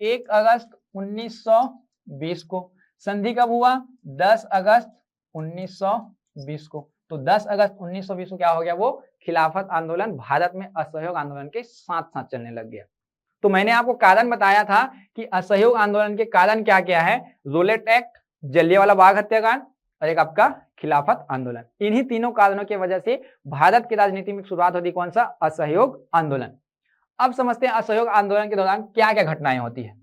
1 अगस्त 1920 को। संधि कब हुआ? 10 अगस्त 1920 को। तो 10 अगस्त 1920 को क्या हो गया? वो खिलाफत आंदोलन भारत में असहयोग आंदोलन के साथ साथ चलने लग गया। तो मैंने आपको कारण बताया था कि असहयोग आंदोलन के कारण क्या क्या है? रोलेट एक्ट, जलियांवाला बाग हत्याकांड और एक आपका खिलाफत आंदोलन। इन्हीं तीनों कारणों की वजह से भारत की राजनीति में शुरुआत होती कौन सा? असहयोग आंदोलन। अब समझते हैं असहयोग आंदोलन के दौरान क्या क्या घटनाएं होती है।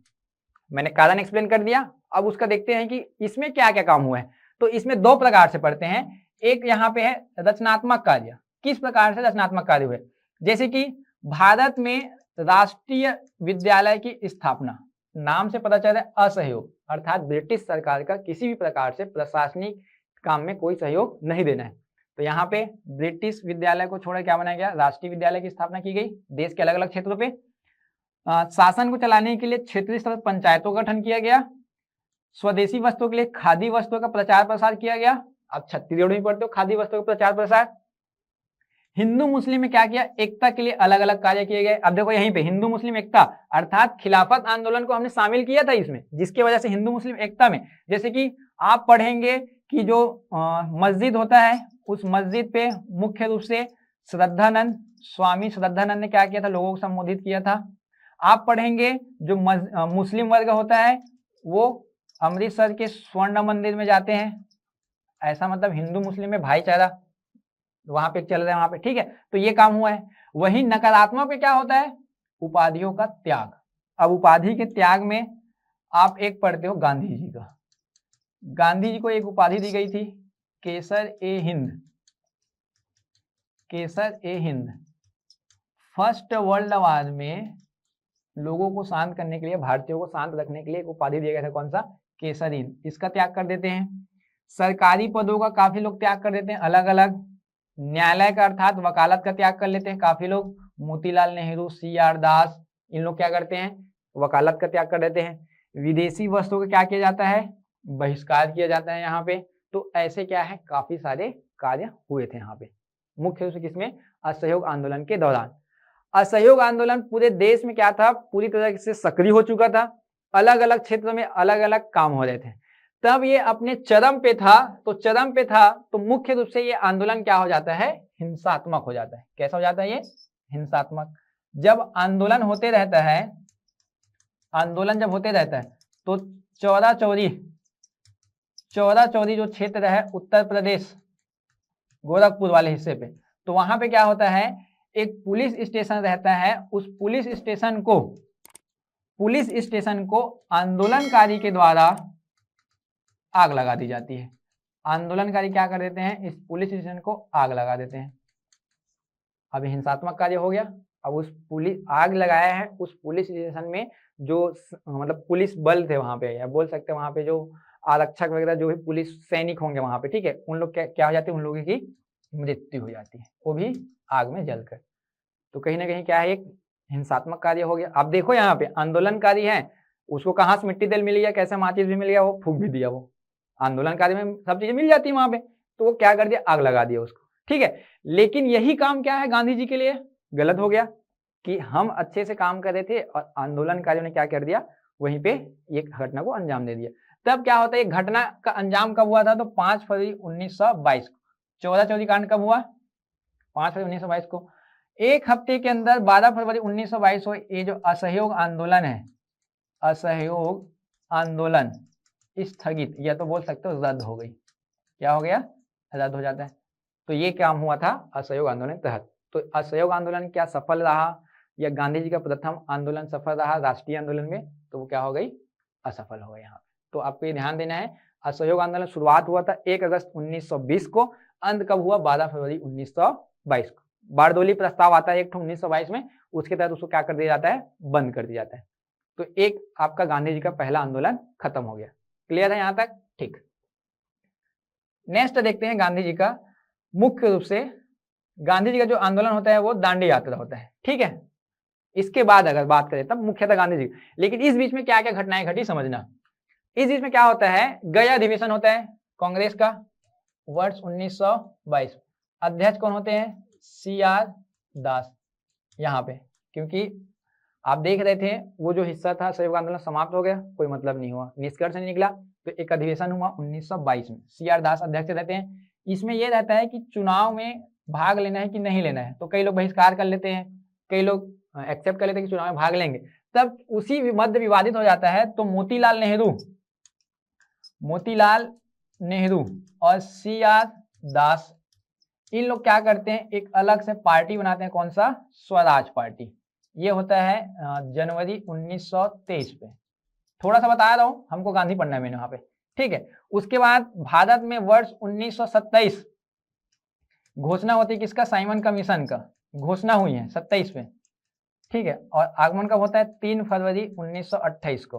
मैंने कारण एक्सप्लेन कर दिया, अब उसका देखते हैं कि इसमें क्या क्या काम हुआ है। तो इसमें 2 प्रकार से पढ़ते हैं। एक यहाँ पे है रचनात्मक कार्य। किस प्रकार से रचनात्मक कार्य हुए? जैसे कि भारत में राष्ट्रीय विद्यालय की स्थापना, नाम से पता चल रहा है असहयोग, अर्थात ब्रिटिश सरकार का किसी भी प्रकार से प्रशासनिक काम में कोई सहयोग नहीं देना है। तो यहाँ पे ब्रिटिश विद्यालय को छोड़ क्या बनाया गया, राष्ट्रीय विद्यालय की स्थापना की गई। देश के अलग अलग क्षेत्रों पे शासन को चलाने के लिए क्षेत्रीय स्तर पर पंचायतों का गठन किया गया। स्वदेशी वस्तुओं के लिए खादी वस्तुओं का प्रचार प्रसार किया गया। आप छत्तीसगढ़ में पढ़ते हो खादी वस्तुओं का प्रचार प्रसार। हिंदू मुस्लिम में क्या किया, एकता के लिए अलग अलग कार्य किए गए। अब देखो यहीं पे हिंदू मुस्लिम एकता अर्थात खिलाफत आंदोलन को हमने शामिल किया था इसमें, जिसकी वजह से हिंदू मुस्लिम एकता में, जैसे कि आप पढ़ेंगे कि जो मस्जिद होता है उस मस्जिद पे मुख्य रूप से श्रद्धानंद, स्वामी श्रद्धानंद ने क्या किया था, लोगों को संबोधित किया था। आप पढ़ेंगे जो मुस्लिम वर्ग होता है वो अमृतसर के स्वर्ण मंदिर में जाते हैं, ऐसा मतलब हिंदू मुस्लिम में भाईचारा वहां पे चल रहा है वहां पे, ठीक है। तो ये काम हुआ है। वही नकारात्मक पे क्या होता है, उपाधियों का त्याग। अब उपाधि के त्याग में आप एक पढ़ते हो गांधी जी का। गांधी जी को एक उपाधि दी गई थी, केसर ए हिंद। केसर ए हिंद। फर्स्ट वर्ल्ड वॉर में लोगों को शांत करने के लिए, भारतीयों को शांत रखने के लिए एक उपाधि दिया गया था, कौन सा, केसर हिंद। इसका त्याग कर देते हैं। सरकारी पदों का काफी लोग त्याग कर देते हैं अलग अलग। न्यायालय का अर्थात वकालत का त्याग कर लेते हैं काफी लोग। मोतीलाल नेहरू, CR दास, इन लोग क्या करते हैं, वकालत का त्याग कर देते हैं। विदेशी वस्तुओं का क्या किया जाता है, बहिष्कार किया जाता है यहाँ पे। तो ऐसे क्या है, काफी सारे कार्य हुए थे यहाँ पे, मुख्य रूप से किसमें, असहयोग आंदोलन के दौरान। असहयोग आंदोलन पूरे देश में क्या था, पूरी तरह से सक्रिय हो चुका था। अलग अलग क्षेत्र में अलग अलग काम हो रहे थे। तब ये अपने चरम पे था, तो मुख्य रूप से ये आंदोलन क्या हो जाता है, हिंसात्मक हो जाता है। कैसा हो जाता है ये, हिंसात्मक। जब आंदोलन होते रहता है, तो चौरा चौरी जो क्षेत्र है उत्तर प्रदेश गोरखपुर वाले हिस्से पे, तो वहां पे क्या होता है, एक पुलिस स्टेशन रहता है। उस पुलिस स्टेशन को आंदोलनकारी के द्वारा आग लगा दी जाती है। आंदोलनकारी क्या कर देते हैं, इस पुलिस स्टेशन को आग लगा देते हैं। अब हिंसात्मक कार्य हो गया। अब उस पुलिस आग लगाया है उस पुलिस स्टेशन में जो मतलब पुलिस बल थे वहां पे, या बोल सकते हैं वहां पे जो आरक्षक वगैरह जो भी पुलिस सैनिक होंगे वहां पे, ठीक है, उन लोग क्या हो जाते हैं, उन लोगों की मृत्यु हो जाती है, वो भी आग में जलकर। तो कहीं ना कहीं क्या है, एक हिंसात्मक कार्य हो गया। अब देखो यहाँ पे आंदोलनकारी है, उसको कहाँ से मिट्टी तेल मिल गया, कैसे माचिस भी मिल गया, वो फूंक भी दिया। वो आंदोलनकारी में सब चीजें मिल जाती है वहां पे, तो वो क्या कर दिया, आग लगा दिया उसको, ठीक है। लेकिन यही काम क्या है गांधी जी के लिए गलत हो गया कि हम अच्छे से काम कर रहे थे और आंदोलनकारियों ने क्या कर दिया, वहीं पे एक घटना को अंजाम दे दिया। तब क्या होता है, एक घटना का अंजाम कब हुआ था, तो 5 फरवरी 1922 को। चौरा चौरी कांड कब हुआ, 5 फरवरी 1922 को। एक हफ्ते के अंदर 12 फरवरी 1922 को ये जो असहयोग आंदोलन है, असहयोग आंदोलन स्थगित, या तो बोल सकते हो रद्द हो गई। क्या हो गया, रद्द हो जाता है। तो ये काम हुआ था असहयोग आंदोलन के तहत। तो असहयोग आंदोलन क्या सफल रहा, या गांधी जी का प्रथम आंदोलन सफल रहा राष्ट्रीय आंदोलन में, तो वो क्या हो गई, असफल हो गई यहाँ। तो आपको ये ध्यान देना है, असहयोग आंदोलन शुरुआत हुआ था 1 अगस्त 1920 को, अंत कब हुआ, 12 फरवरी 1922 को। बारडोली प्रस्ताव आता है एक 1922 में, उसके तहत उसको क्या कर दिया जाता है, बंद कर दिया जाता है। तो एक आपका गांधी जी का पहला आंदोलन खत्म हो गया। क्लियर है यहां तक, ठीक। नेक्स्ट देखते हैं गांधी जी का, मुख्य रूप से गांधी जी का जो आंदोलन होता है वो दांडी यात्रा होता है, ठीक है। इसके बाद अगर बात करें तब मुख्यतः गांधी जी, लेकिन इस बीच में क्या क्या घटनाएं घटी समझना। इस बीच में क्या होता है, गया अधिवेशन होता है कांग्रेस का वर्ष 1922। अध्यक्ष कौन होते हैं, CR दास। यहाँ पे क्योंकि आप देख रहे थे वो जो हिस्सा था सहयोग आंदोलन समाप्त हो गया, कोई मतलब नहीं हुआ, निष्कर्ष नहीं निकला, तो एक अधिवेशन हुआ 1922 में, CR दास अध्यक्ष रहते हैं। इसमें यह रहता है कि चुनाव में भाग लेना है कि नहीं लेना है, तो कई लोग बहिष्कार कर लेते हैं, कई लोग एक्सेप्ट कर लेते हैं कि चुनाव में भाग लेंगे। तब उसी मध्य विवादित हो जाता है, तो मोतीलाल नेहरू और CR दास, इन लोग क्या करते हैं, एक अलग से पार्टी बनाते हैं, कौन सा, स्वराज पार्टी। ये होता है जनवरी 1923 पे। थोड़ा सा बता रहा हूं, हमको गांधी पढ़ना है मैंने वहां पे, ठीक है। उसके बाद भारत में वर्ष 1927 घोषणा होती है किसका, साइमन कमीशन का घोषणा हुई है 27 पे, ठीक है। और आगमन कब होता है, 3 फरवरी 1928 को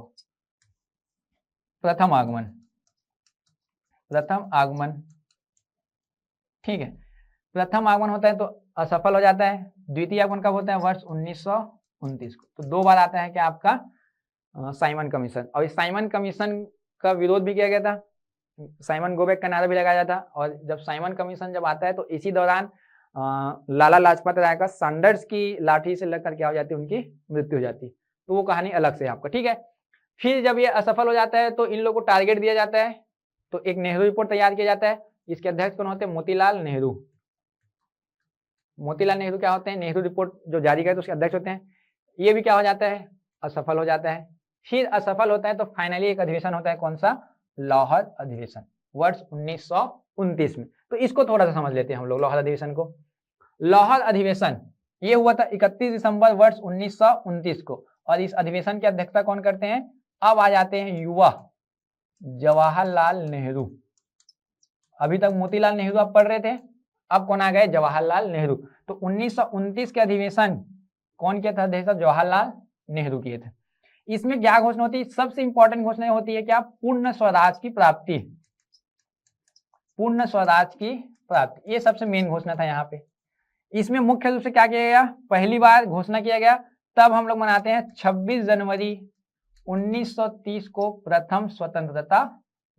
प्रथम आगमन, ठीक है। प्रथम आगमन होता है तो असफल हो जाता है। द्वितीय आगमन कब होता है? वर्ष 1929 को। तो 2 बार आता है क्या आपका साइमन कमीशन। और इस साइमन कमीशन का विरोध भी किया गया था, साइमन गो बैक का नारा भी लगाया था। और जब साइमन कमीशन जब आता है तो इसी दौरान लाला लाजपत राय का सैंडर्स की लाठी से लगकर क्या हो जाती है, उनकी मृत्यु हो जाती है। तो वो कहानी अलग से आपका, ठीक है। फिर जब ये असफल हो जाता है तो इन लोगों को टारगेट दिया जाता है, तो एक नेहरू रिपोर्ट तैयार किया जाता है। इसके अध्यक्ष कौन होते हैं? मोतीलाल नेहरू। मोतीलाल नेहरू क्या होते हैं? नेहरू रिपोर्ट जो जारी करे तो उसके अध्यक्ष होते हैं। ये भी क्या हो जाता है? असफल हो जाता है। फिर असफल होता है तो फाइनली एक अधिवेशन होता है, कौन सा? लाहौर अधिवेशन, वर्ष 1929 में। तो इसको थोड़ा सा समझ लेते हैं हम लोग लाहौर अधिवेशन को। लाहौर अधिवेशन ये हुआ था 31 दिसंबर वर्ष 1929 को। और इस अधिवेशन की अध्यक्षता कौन करते हैं? अब आ जाते हैं युवा जवाहरलाल नेहरू। अभी तक मोतीलाल नेहरू आप पढ़ रहे थे, अब कौन आ गए? जवाहरलाल नेहरू। तो 1929 के अधिवेशन कौन किया था अध्यक्षता? जवाहरलाल नेहरू किए थे। इसमें क्या घोषणा होती है? सबसे इंपॉर्टेंट घोषणा होती है क्या? पूर्ण स्वराज की प्राप्ति। पूर्ण स्वराज की प्राप्ति, ये सबसे मेन घोषणा था यहाँ पे। इसमें मुख्य रूप से क्या किया गया? पहली बार घोषणा किया गया, तब हम लोग मनाते हैं 26 जनवरी 1930 को प्रथम स्वतंत्रता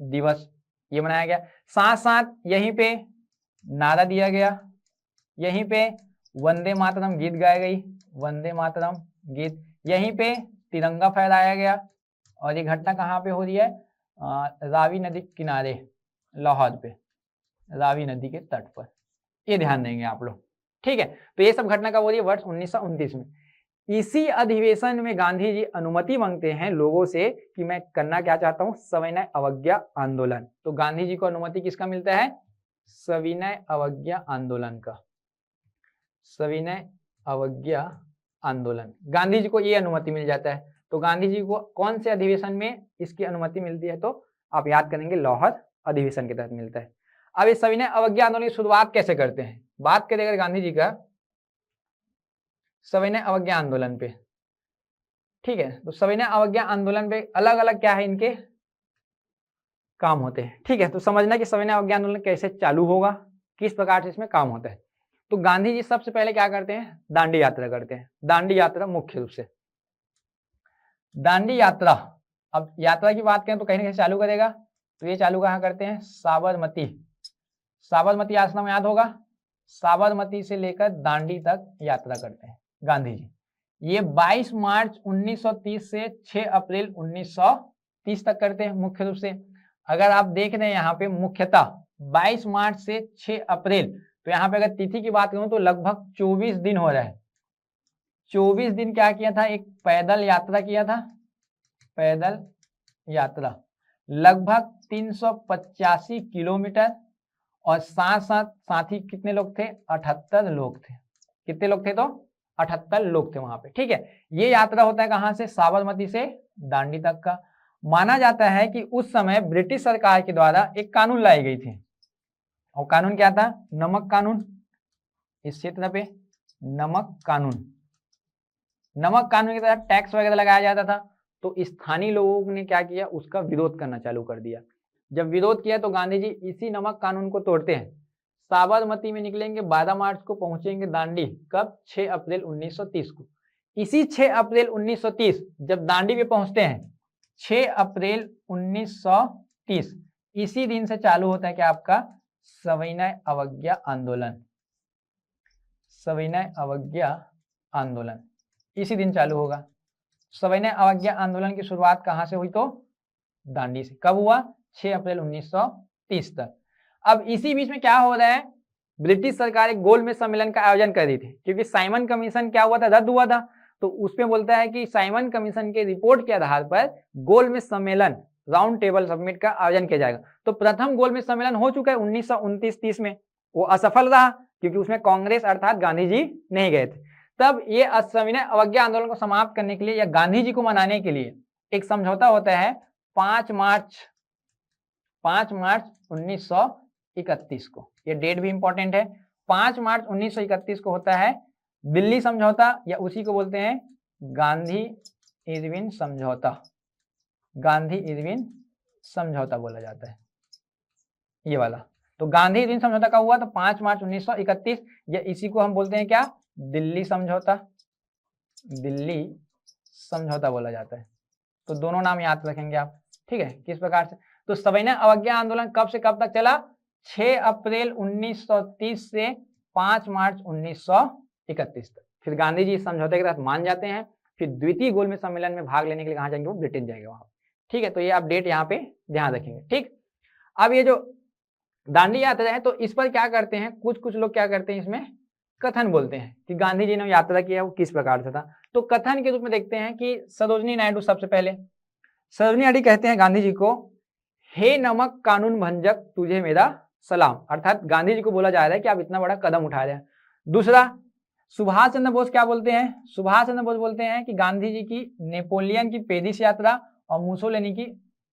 दिवस, ये मनाया गया। साथ साथ यहीं पे नारा दिया गया, यहीं पे वंदे मातरम गीत गाई गई, वंदे मातरम गीत, यहीं पे तिरंगा फहराया गया। और ये घटना कहाँ पे हो रही है? रावी नदी के किनारे, लाहौर पे, रावी नदी के तट पर। ये ध्यान देंगे आप लोग, ठीक है। तो ये सब घटना कब हो रही है? वर्ष 1929 में। इसी अधिवेशन में गांधी जी अनुमति मांगते हैं लोगों से कि मैं करना क्या चाहता हूं, सविनय अवज्ञा आंदोलन। तो गांधी जी को अनुमति किसका मिलता है? सविनय अवज्ञा आंदोलन का, सविनय अवज्ञा आंदोलन, गांधी जी को ये अनुमति मिल जाता है। तो गांधी जी को कौन से अधिवेशन में इसकी अनुमति मिलती है? तो आप याद करेंगे लाहौर अधिवेशन के तहत मिलता है। अब इस सविनय अवज्ञा आंदोलन की शुरुआत कैसे करते हैं? बात करें अगर गांधी जी का सविनय अवज्ञा आंदोलन पे, ठीक है, तो सविनय अवज्ञा आंदोलन पे अलग अलग क्या है इनके काम होते हैं, ठीक है। तो समझना कि सविनय अवज्ञा आंदोलन कैसे चालू होगा, किस प्रकार से इसमें काम होता है। तो गांधी जी सबसे पहले क्या करते हैं? दांडी यात्रा करते हैं। दांडी यात्रा मुख्य रूप से, दांडी यात्रा, अब यात्रा की बात करें तो कहीं ना कहीं चालू करेगा, तो ये चालू कहाँ करते हैं? साबरमती, साबरमती आश्रम याद होगा, साबरमती से लेकर दांडी तक यात्रा करते हैं गांधी जी। ये 22 मार्च 1930 से 6 अप्रैल 1930 तक करते हैं मुख्य रूप से। अगर आप देख रहे हैं यहाँ पे मुख्यतः 22 मार्च से 6 अप्रैल, तो यहाँ पे अगर तिथि की बात करूं तो लगभग 24 दिन हो रहा है। 24 दिन क्या किया था? एक पैदल यात्रा किया था, पैदल यात्रा लगभग 385 किलोमीटर। और साथ साथ साथी कितने लोग थे? 78 लोग थे। कितने लोग थे? तो 78 लोग थे वहां पे, ठीक है। ये यात्रा होता है कहां से? साबरमती से दांडी तक का। माना जाता है कि उस समय ब्रिटिश सरकार के द्वारा एक कानून लाई गई थी, और कानून क्या था? नमक कानून। इस क्षेत्र पे नमक कानून, नमक कानून के तहत टैक्स वगैरह लगाया जाता था। तो स्थानीय लोगों ने क्या किया? उसका विरोध करना चालू कर दिया। जब विरोध किया तो गांधी जी इसी नमक कानून को तोड़ते हैं, साबरमती में निकलेंगे, 12 मार्च को पहुंचेंगे दांडी, कब? 6 अप्रैल 1930 को। इसी 6 अप्रैल 1930 जब दांडी पे पहुंचते हैं, 6 अप्रैल 1930, इसी दिन से चालू होता है क्या आपका? सविनय अवज्ञा आंदोलन। सविनय अवज्ञा आंदोलन इसी दिन चालू होगा। सविनय अवज्ञा आंदोलन की शुरुआत कहां से हुई? तो दांडी से। कब हुआ? 6 अप्रैल 1930 तक। अब इसी बीच में क्या हो रहा है? ब्रिटिश सरकार एक गोलमेज सम्मेलन का आयोजन कर रही थी, क्योंकि साइमन कमीशन क्या हुआ था? रद्द हुआ था। तो उसमें बोलता है कि साइमन कमीशन के रिपोर्ट के आधार पर गोलमेज सम्मेलन, राउंड टेबल समिट का आयोजन किया जाएगा। तो प्रथम गोलमेज सम्मेलन हो चुका है 1929-30 में, वो असफल रहा क्योंकि उसमें कांग्रेस अर्थात गांधी जी नहीं गए थे। तब ये सविनय अवज्ञा आंदोलन को समाप्त करने के लिए या गांधी जी को मनाने के लिए एक समझौता होता है 5 मार्च 1931 को। ये डेट भी इंपॉर्टेंट है। 5 मार्च 1931 को होता है दिल्ली समझौता, या उसी को बोलते हैं गांधी इरविन समझौता। गांधी इरविन समझौता बोला जाता है, ये वाला। तो गांधी दिन समझौता का हुआ तो 5 मार्च 1931, या इसी को हम बोलते हैं क्या, दिल्ली समझौता, दिल्ली समझौता बोला जाता है। तो दोनों नाम याद रखेंगे आप, ठीक है, किस प्रकार से। तो सविनय अवज्ञा आंदोलन कब से कब तक चला, 6 अप्रैल 1930 से 5 मार्च 1931 तक। फिर गांधी जी इस समझौते के तहत मान जाते हैं। फिर द्वितीय गोलमेज सम्मेलन में भाग लेने के लिए कहाँ जाएंगे, वो ब्रिटेन जाएंगे वहां, ठीक है। तो ये आप डेट यहाँ पे ध्यान रखेंगे, ठीक। अब ये जो दांडी यात्रा है, तो इस पर क्या करते हैं, कुछ लोग क्या करते हैं, इसमें कथन बोलते हैं कि गांधी जी ने यात्रा किया वो किस प्रकार से था। तो कथन के रूप में देखते हैं कि सरोजनी नायडू, सबसे पहले सरोजनी नायडू कहते हैं गांधी जी को, हे नमक कानून भंजक तुझे मेरा सलाम, अर्थात गांधी जी को बोला जा रहा है कि आप इतना बड़ा कदम उठा रहे हैं। दूसरा, सुभाष चंद्र बोस क्या बोलते हैं, सुभाष चंद्र बोस बोलते हैं कि गांधी जी की नेपोलियन की पेरिस यात्रा और मुसोलिनी की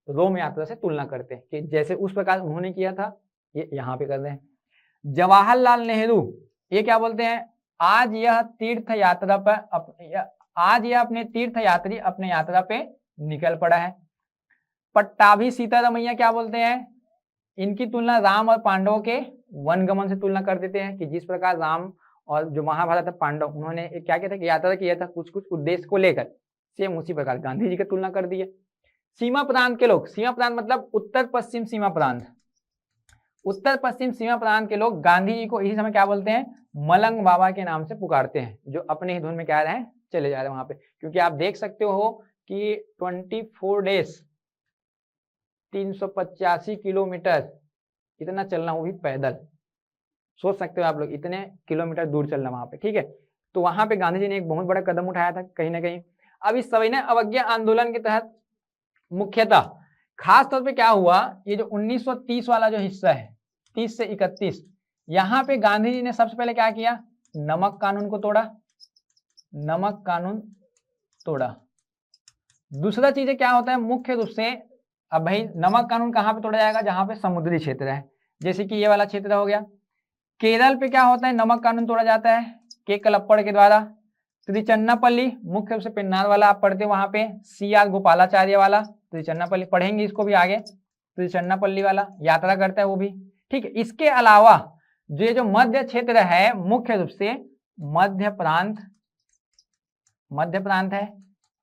रोम यात्रा से तुलना करते हैं कि जैसे उस प्रकार उन्होंने किया था, ये यहाँ पे कर रहे हैं। जवाहरलाल नेहरू ये क्या बोलते हैं, आज यह तीर्थ यात्रा पर आज यह अपने तीर्थ यात्री अपने यात्रा पे निकल पड़ा है। पट्टाभी सीतारमैया क्या बोलते हैं, इनकी तुलना राम और पांडवों के वनगमन से तुलना कर देते हैं कि जिस प्रकार राम और जो महाभारत है पांडव, उन्होंने क्या किया था कि यात्रा किया था कुछ उद्देश्य को लेकर, सेम उसी प्रकार गांधी जी की तुलना कर दी है। सीमा प्रांत के लोग, सीमा प्रांत मतलब उत्तर पश्चिम सीमा प्रांत, उत्तर पश्चिम सीमा प्रांत के लोग गांधी जी को इसी समय क्या बोलते हैं, मलंग बाबा के नाम से पुकारते हैं, जो अपने ही धुन में क्या रहे हैं, चले जा रहे हैं वहां पे। क्योंकि आप देख सकते हो कि 24 डेज 385 किलोमीटर इतना चलना, वो भी पैदल, सोच सकते हो आप लोग इतने किलोमीटर दूर चलना वहां पे, ठीक है। तो वहां पे गांधी जी ने एक बहुत बड़ा कदम उठाया था कहीं ना कहीं। अब इस सविनय अवज्ञा आंदोलन के तहत मुख्यतः खास तौर पे क्या हुआ, ये जो 1930 वाला जो हिस्सा है 30 से 31, यहाँ पे गांधी जी ने सबसे पहले क्या किया, नमक कानून को तोड़ा, नमक कानून तोड़ा। दूसरा चीज क्या होता है मुख्य रूप से, अब भाई नमक कानून कहाँ पे तोड़ा जाएगा, जहां पे समुद्री क्षेत्र है, जैसे कि ये वाला क्षेत्र हो गया। केरल पे क्या होता है, नमक कानून तोड़ा जाता है के कलप्पड़ के द्वारा। त्रिचन्नापल्ली मुख्य रूप से पेन्नार वाला आप पढ़ते हो, वहां पे CR गोपालाचार्य वाला त्रिचन्नापल्ली पढ़ेंगे, इसको भी आगे, त्रिचन्नापल्ली वाला यात्रा करता है वो भी, ठीक है। इसके अलावा जो मध्य क्षेत्र है, मुख्य रूप से मध्य प्रांत है,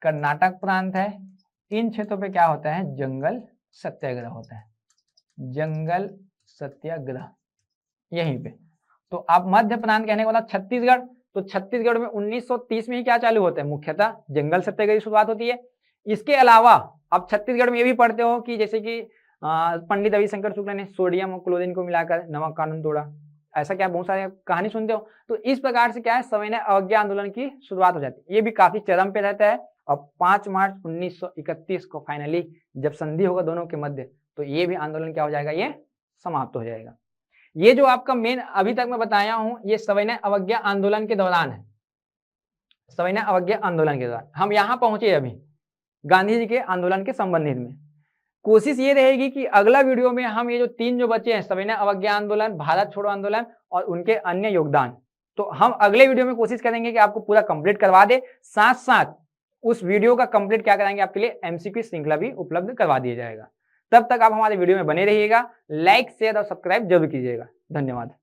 कर्नाटक प्रांत है, इन क्षेत्रों पे क्या होता है, जंगल सत्याग्रह होता है, जंगल सत्याग्रह यहीं पे। तो आप मध्य प्रांत कहने के बाद छत्तीसगढ़, तो छत्तीसगढ़ में 1930 में ही क्या चालू होता है, मुख्यतः जंगल सत्याग्रह की शुरुआत होती है। इसके अलावा आप छत्तीसगढ़ में ये भी पढ़ते हो कि जैसे कि पंडित रविशंकर शुक्ल ने सोडियम और क्लोरीन को मिलाकर नमक कानून तोड़ा, ऐसा क्या बहुत सारे कहानी सुनते हो। तो इस प्रकार से क्या है, सविनय अवज्ञा आंदोलन की शुरुआत हो जाती है। ये भी काफी चरम पे रहता है और 5 मार्च 1931 को फाइनली जब संधि होगा दोनों के मध्य, तो ये भी आंदोलन क्या हो जाएगा, ये समाप्त हो जाएगा। ये जो आपका मेन अभी तक मैं बताया हूं, ये सविनय अवज्ञा आंदोलन के दौरान है, सविनय अवज्ञा आंदोलन के दौरान हम यहां पहुंचे अभी गांधी जी के आंदोलन के संबंधित में। कोशिश ये रहेगी कि अगला वीडियो में हम ये जो 3 जो बचे हैं, सविनय अवज्ञा आंदोलन, भारत छोड़ो आंदोलन और उनके अन्य योगदान, तो हम अगले वीडियो में कोशिश करेंगे कि आपको पूरा कंप्लीट करवा दे। साथ साथ उस वीडियो का कंप्लीट क्या कराएंगे, आपके लिए MCQ श्रृंखला भी उपलब्ध करवा दिया जाएगा। तब तक आप हमारे वीडियो में बने रहिएगा, लाइक शेयर और सब्सक्राइब जरूर कीजिएगा। धन्यवाद।